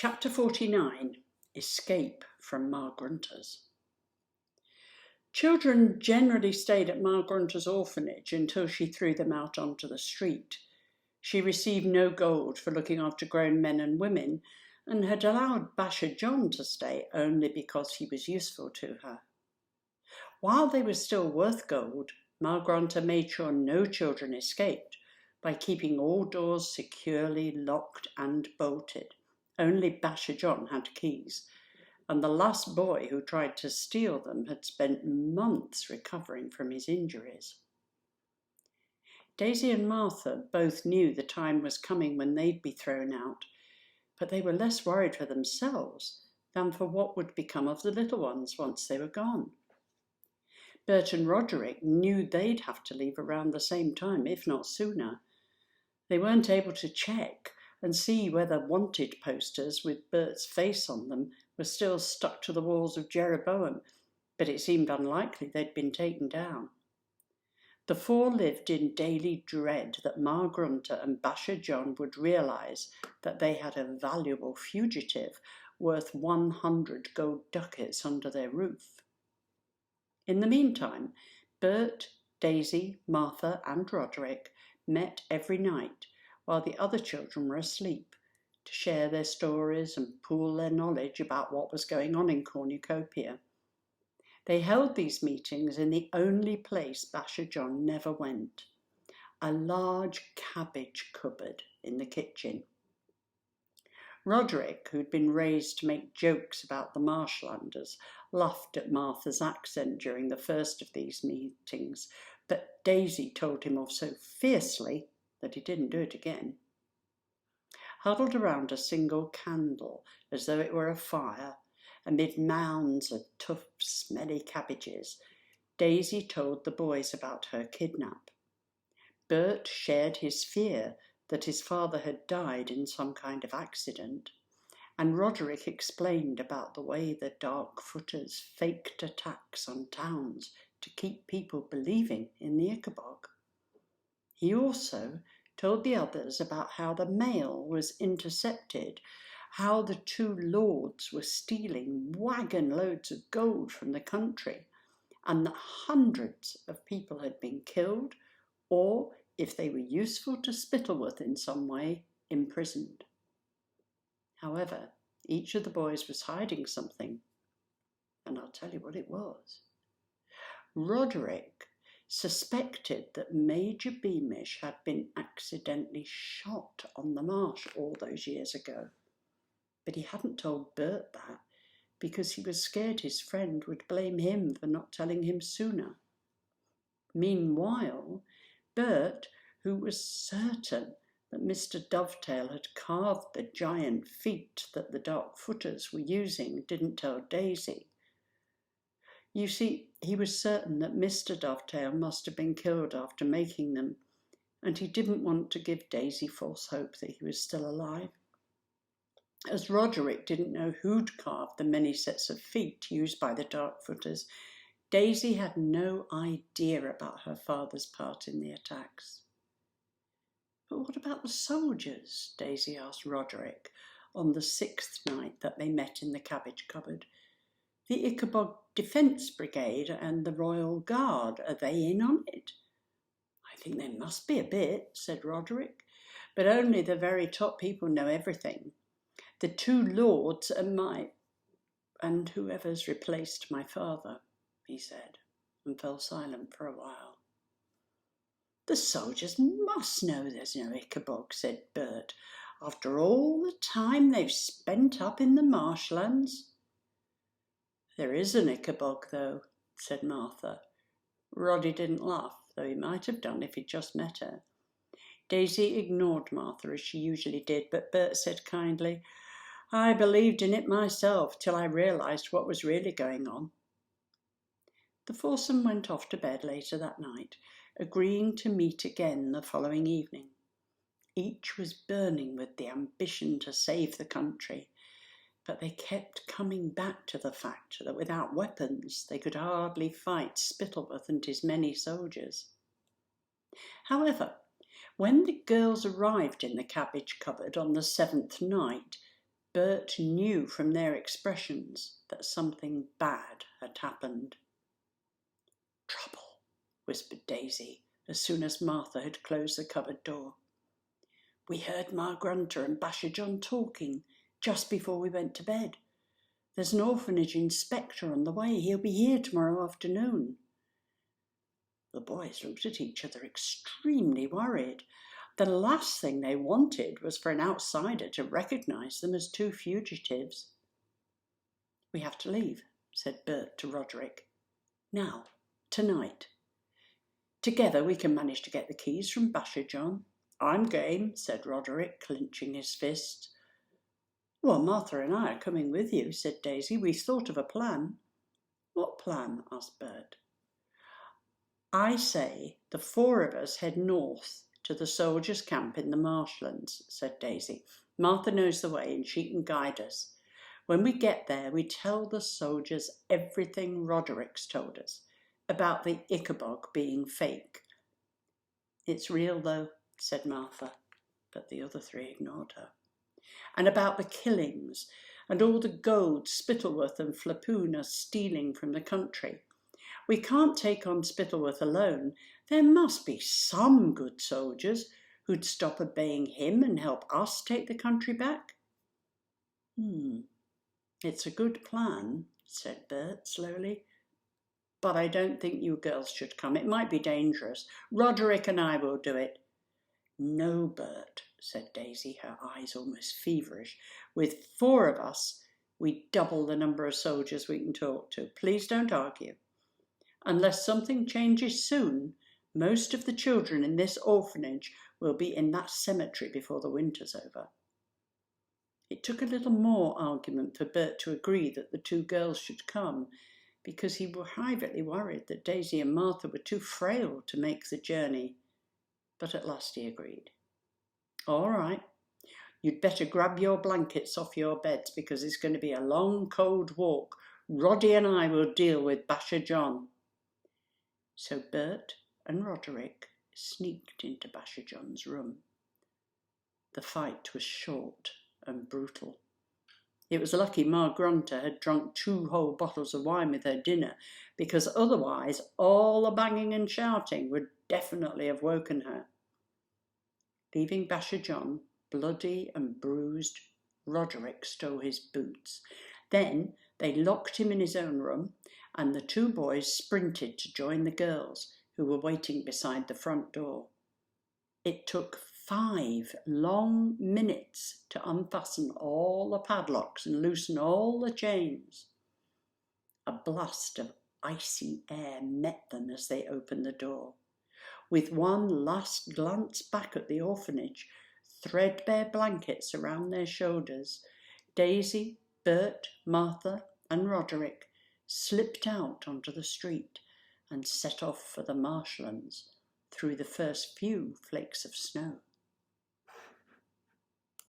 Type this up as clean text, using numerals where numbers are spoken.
Chapter 49. Escape from Ma Grunter's. Children generally stayed at Ma Grunter's orphanage until she threw them out onto the street. She received no gold for looking after grown men and women, and had allowed Basher John to stay only because he was useful to her. While they were still worth gold, Ma Grunter made sure no children escaped by keeping all doors securely locked and bolted. Only Basher John had keys, and the last boy who tried to steal them had spent months recovering from his injuries. Daisy and Martha both knew the time was coming when they'd be thrown out, but they were less worried for themselves than for what would become of the little ones once they were gone. Bert and Roderick knew they'd have to leave around the same time, if not sooner. They weren't able to check and see whether wanted posters with Bert's face on them were still stuck to the walls of Jeroboam, but it seemed unlikely they'd been taken down. The four lived in daily dread that Ma Grunter and Basher John would realise that they had a valuable fugitive worth 100 gold ducats under their roof. In the meantime, Bert, Daisy, Martha and Roderick met every night while the other children were asleep, to share their stories and pool their knowledge about what was going on in Cornucopia. They held these meetings in the only place Basher John never went, a large cabbage cupboard in the kitchen. Roderick, who'd been raised to make jokes about the Marshlanders, laughed at Martha's accent during the first of these meetings, but Daisy told him off so fiercely that he didn't do it again. Huddled around a single candle, as though it were a fire, amid mounds of tough, smelly cabbages, Daisy told the boys about her kidnap. Bert shared his fear that his father had died in some kind of accident, and Roderick explained about the way the Dark-Footers faked attacks on towns to keep people believing in the Ichabod. He also told the others about how the mail was intercepted, how the two lords were stealing wagon loads of gold from the country, and that hundreds of people had been killed, or, if they were useful to Spittleworth in some way, imprisoned. However, each of the boys was hiding something, and I'll tell you what it was. Roderick suspected that Major Beamish had been accidentally shot on the marsh all those years ago, but he hadn't told Bert that because he was scared his friend would blame him for not telling him sooner. Meanwhile, Bert, who was certain that Mr. Dovetail had carved the giant feet that the Dark-Footers were using, didn't tell Daisy. You see, he was certain that Mr. Dovetail must have been killed after making them, and he didn't want to give Daisy false hope that he was still alive. As Roderick didn't know who'd carved the many sets of feet used by the Dark-Footers, Daisy had no idea about her father's part in the attacks. But what about the soldiers? Daisy asked Roderick on the 6th night that they met in the cabbage cupboard. The Ichabod Defence Brigade and the Royal Guard, are they in on it? I think there must be a bit, said Roderick, but only the very top people know everything. The two lords and whoever's replaced my father, he said, and fell silent for a while. The soldiers must know there's no Ichabod, said Bert, after all the time they've spent up in the marshlands. There is an Ichabod, though, said Martha. Roddy didn't laugh, though he might have done if he'd just met her. Daisy ignored Martha as she usually did, but Bert said kindly, I believed in it myself till I realised what was really going on. The foursome went off to bed later that night, agreeing to meet again the following evening. Each was burning with the ambition to save the country, but they kept coming back to the fact that without weapons they could hardly fight Spittleworth and his many soldiers. However, when the girls arrived in the cabbage cupboard on the 7th night, Bert knew from their expressions that something bad had happened. "Trouble," whispered Daisy as soon as Martha had closed the cupboard door. "We heard Ma Grunter and Basher John talking just before we went to bed. There's an orphanage inspector on the way. He'll be here tomorrow afternoon." The boys looked at each other, extremely worried. The last thing they wanted was for an outsider to recognise them as two fugitives. "We have to leave," said Bert to Roderick. "Now, tonight. Together we can manage to get the keys from Basher John." "I'm game," said Roderick, clenching his fists. "Well, Martha and I are coming with you," said Daisy. "We thought of a plan." "What plan?" asked Bert. "I say the four of us head north to the soldiers' camp in the marshlands," said Daisy. "Martha knows the way and she can guide us. When we get there, we tell the soldiers everything Roderick's told us about the Ichabod being fake." "It's real though," said Martha, but the other three ignored her. "And about the killings and all the gold Spittleworth and Flapoon are stealing from the country. We can't take on Spittleworth alone. There must be some good soldiers who'd stop obeying him and help us take the country back." "It's a good plan," said Bert slowly, "but I don't think you girls should come. It might be dangerous. Roderick and I will do it." "No, Bert," said Daisy, her eyes almost feverish. "With four of us, we double the number of soldiers we can talk to. Please don't argue. Unless something changes soon, most of the children in this orphanage will be in that cemetery before the winter's over." It took a little more argument for Bert to agree that the two girls should come, because he was privately worried that Daisy and Martha were too frail to make the journey. But at last he agreed. "All right. You'd better grab your blankets off your beds because it's going to be a long, cold walk. Roddy and I will deal with Basher John." So Bert and Roderick sneaked into Basher John's room. The fight was short and brutal. It was lucky Ma Grunter had drunk 2 whole bottles of wine with her dinner, because otherwise all the banging and shouting would definitely have woken her. Leaving Basher John bloody and bruised, Roderick stole his boots. Then they locked him in his own room, and the two boys sprinted to join the girls, who were waiting beside the front door. It took 5 long minutes to unfasten all the padlocks and loosen all the chains. A blast of icy air met them as they opened the door. With one last glance back at the orphanage, threadbare blankets around their shoulders, Daisy, Bert, Martha, and Roderick slipped out onto the street and set off for the marshlands through the first few flakes of snow.